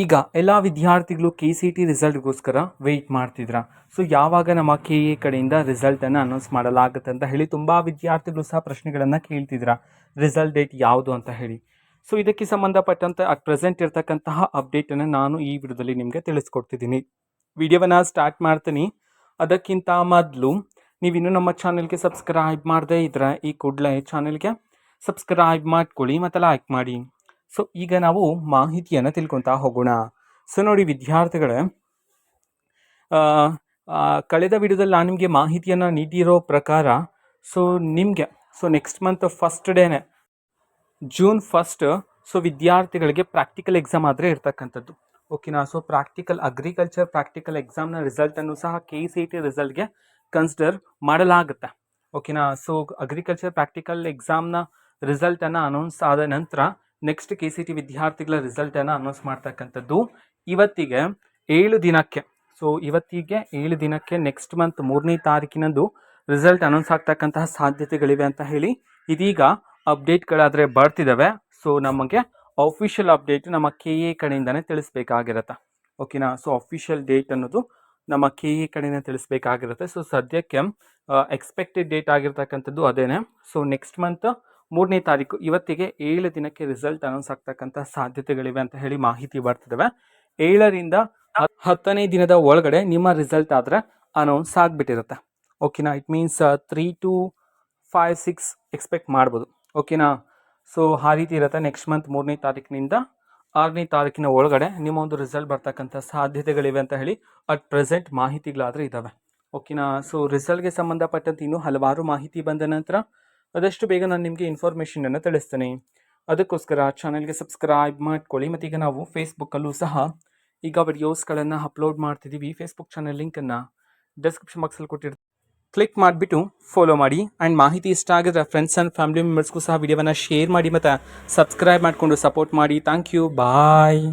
ಈಗ ಎಲ್ಲ ವಿದ್ಯಾರ್ಥಿಗಳು KCT ರಿಸಲ್ಟ್ಗೋಸ್ಕರ ವೆಯ್ಟ್ ಮಾಡ್ತಿದ್ರ. ಸೊ ಯಾವಾಗ ನಮ್ಮ KA ಕಡೆಯಿಂದ ರಿಸಲ್ಟನ್ನು ಅನೌನ್ಸ್ ಮಾಡಲಾಗುತ್ತೆ ಅಂತ ಹೇಳಿ ತುಂಬ ವಿದ್ಯಾರ್ಥಿಗಳು ಸಹ ಪ್ರಶ್ನೆಗಳನ್ನು ಕೇಳ್ತಿದ್ರ. ರಿಸಲ್ಟ್ ಡೇಟ್ ಯಾವುದು ಅಂತ ಹೇಳಿ. ಸೊ ಇದಕ್ಕೆ ಸಂಬಂಧಪಟ್ಟಂತೆ ಅಟ್ ಪ್ರೆಸೆಂಟ್ ಇರ್ತಕ್ಕಂತಹ ಅಪ್ಡೇಟನ್ನು ನಾನು ಈ ವಿಡಿಯೋದಲ್ಲಿ ನಿಮಗೆ ತಿಳಿಸ್ಕೊಡ್ತಿದ್ದೀನಿ. ವಿಡಿಯೋವನ್ನು ಸ್ಟಾರ್ಟ್ ಮಾಡ್ತೀನಿ. ಅದಕ್ಕಿಂತ ಮೊದಲು ನೀವಿನ್ನೂ ನಮ್ಮ ಚಾನಲ್ಗೆ ಸಬ್ಸ್ಕ್ರೈಬ್ ಮಾಡದೇ ಇದ್ರೆ ಈ ಕೂಡಲೇ ಚಾನಲ್ಗೆ ಸಬ್ಸ್ಕ್ರೈಬ್ ಮಾಡ್ಕೊಳ್ಳಿ ಮತ್ತು ಲೈಕ್ ಮಾಡಿ. ಸೊ ಈಗ ನಾವು ಮಾಹಿತಿಯನ್ನು ತಿಳ್ಕೊತಾ ಹೋಗೋಣ. ಸೊ ನೋಡಿ ವಿದ್ಯಾರ್ಥಿಗಳೇ, ಕಳೆದ ವಿಡಿಯೋದಲ್ಲಿ ನಾನು ನಿಮಗೆ ಮಾಹಿತಿಯನ್ನು ನೀಡಿರೋ ಪ್ರಕಾರ ನಿಮಗೆ ನೆಕ್ಸ್ಟ್ ಮಂತ್ ಫಸ್ಟ್ ಡೇನೆ ಜೂನ್ 1 ವಿದ್ಯಾರ್ಥಿಗಳಿಗೆ ಪ್ರಾಕ್ಟಿಕಲ್ ಎಕ್ಸಾಮ್ ಆದರೆ ಇರ್ತಕ್ಕಂಥದ್ದು. ಓಕೆನಾ. ಸೊ ಅಗ್ರಿಕಲ್ಚರ್ ಪ್ರಾಕ್ಟಿಕಲ್ ಎಕ್ಸಾಮ್ನ ರಿಸಲ್ಟನ್ನು ಸಹ KCT ರಿಸಲ್ಟ್ಗೆ ಕನ್ಸಿಡರ್ ಮಾಡಲಾಗುತ್ತೆ. ಓಕೆನಾ. ಸೊ ಅಗ್ರಿಕಲ್ಚರ್ ಪ್ರಾಕ್ಟಿಕಲ್ ಎಕ್ಸಾಮ್ನ ರಿಸಲ್ಟನ್ನು ಅನೌನ್ಸ್ ಆದ ನಂತರ ನೆಕ್ಸ್ಟ್ KCT ವಿದ್ಯಾರ್ಥಿಗಳ ರಿಸಲ್ಟನ್ನು ಅನೌನ್ಸ್ ಮಾಡ್ತಕ್ಕಂಥದ್ದು ಇವತ್ತಿಗೆ 7 ದಿನಕ್ಕೆ. ಸೊ ಇವತ್ತಿಗೆ 7 ದಿನಕ್ಕೆ ನೆಕ್ಸ್ಟ್ ಮಂತ್ 3ನೇ ತಾರೀಕಿನಂದು ರಿಸಲ್ಟ್ ಅನೌನ್ಸ್ ಆಗ್ತಕ್ಕಂತಹ ಸಾಧ್ಯತೆಗಳಿವೆ ಅಂತ ಹೇಳಿ ಇದೀಗ ಅಪ್ಡೇಟ್ಗಳಾದರೆ ಬರ್ತಿದ್ದಾವೆ. ಸೊ ನಮಗೆ ಅಫಿಷಿಯಲ್ ಅಪ್ಡೇಟ್ ನಮ್ಮ KA ಕಡೆಯಿಂದನೇ ತಿಳಿಸ್ಬೇಕಾಗಿರುತ್ತೆ. ಓಕೆನಾ. ಸೊ ಅಫಿಷಿಯಲ್ ಡೇಟ್ ಅನ್ನೋದು ನಮ್ಮ KA ಕಡೆಯಿಂದ ತಿಳಿಸ್ಬೇಕಾಗಿರುತ್ತೆ. ಸೊ ಸದ್ಯಕ್ಕೆ ಎಕ್ಸ್ಪೆಕ್ಟೆಡ್ ಡೇಟ್ ಆಗಿರ್ತಕ್ಕಂಥದ್ದು ಅದೇನೆ. ಸೊ ನೆಕ್ಸ್ಟ್ ಮಂತ್ 3ನೇ ತಾರೀಕು ಇವತ್ತಿಗೆ 7 ದಿನಕ್ಕೆ ರಿಸಲ್ಟ್ ಅನೌನ್ಸ್ ಆಗ್ತಕ್ಕಂಥ ಸಾಧ್ಯತೆಗಳಿವೆ ಅಂತ ಹೇಳಿ ಮಾಹಿತಿ ಬರ್ತಿದ್ದಾವೆ. 7ರಿಂದ 10ನೇ ದಿನದ ಒಳಗಡೆ ನಿಮ್ಮ ರಿಸಲ್ಟ್ ಆದರೆ ಅನೌನ್ಸ್ ಆಗಿಬಿಟ್ಟಿರುತ್ತೆ. ಓಕೆನಾ. ಇಟ್ ಮೀನ್ಸ್ 3 to 5, 6 ಎಕ್ಸ್ಪೆಕ್ಟ್ ಮಾಡ್ಬೋದು. ಓಕೆನಾ. ಸೊ ಆ ರೀತಿ ಇರುತ್ತೆ. ನೆಕ್ಸ್ಟ್ ಮಂತ್ 3ನೇ ತಾರೀಕಿನಿಂದ 6ನೇ ತಾರೀಕಿನ ಒಳಗಡೆ ನಿಮ್ಮ ಒಂದು ರಿಸಲ್ಟ್ ಬರ್ತಕ್ಕಂಥ ಸಾಧ್ಯತೆಗಳಿವೆ ಅಂತ ಹೇಳಿ ಅಟ್ ಪ್ರೆಸೆಂಟ್ ಮಾಹಿತಿಗಳಾದರೆ ಇದ್ದಾವೆ. ಓಕೆನಾ. ಸೊ ರಿಸಲ್ಟ್ಗೆ ಸಂಬಂಧಪಟ್ಟಂತೆ ಇನ್ನೂ ಹಲವಾರು ಮಾಹಿತಿ ಬಂದ ನಂತರ ಆದಷ್ಟು ಬೇಗ ನಾನು ನಿಮಗೆ ಇನ್ಫಾರ್ಮೇಷನನ್ನು ತಿಳಿಸ್ತೇನೆ. ಅದಕ್ಕೋಸ್ಕರ ಚಾನಲ್ಗೆ ಸಬ್ಸ್ಕ್ರೈಬ್ ಮಾಡ್ಕೊಳ್ಳಿ. ಮತ್ತು ಈಗ ನಾವು ಫೇಸ್ಬುಕ್ಕಲ್ಲೂ ಸಹ ಈಗ ವಿಡಿಯೋಸ್ಗಳನ್ನು ಅಪ್ಲೋಡ್ ಮಾಡ್ತಿದ್ದೀವಿ. ಫೇಸ್ಬುಕ್ ಚಾನಲ್ ಲಿಂಕನ್ನು ಡಿಸ್ಕ್ರಿಪ್ಷನ್ ಬಾಕ್ಸಲ್ಲಿ ಕೊಟ್ಟಿರ್ತೀವಿ. ಕ್ಲಿಕ್ ಮಾಡಿಬಿಟ್ಟು ಫಾಲೋ ಮಾಡಿ. ಆ್ಯಂಡ್ ಮಾಹಿತಿ ಇಷ್ಟ ಆಗಿದ್ರೆ ಫ್ರೆಂಡ್ಸ್ ಆ್ಯಂಡ್ ಫ್ಯಾಮಿಲಿ ಮೆಂಬರ್ಸ್ಗೂ ಸಹ ವಿಡಿಯೋವನ್ನು ಶೇರ್ ಮಾಡಿ ಮತ್ತು ಸಬ್ಸ್ಕ್ರೈಬ್ ಮಾಡಿಕೊಂಡು ಸಪೋರ್ಟ್ ಮಾಡಿ. Thank you. ಬಾಯ್.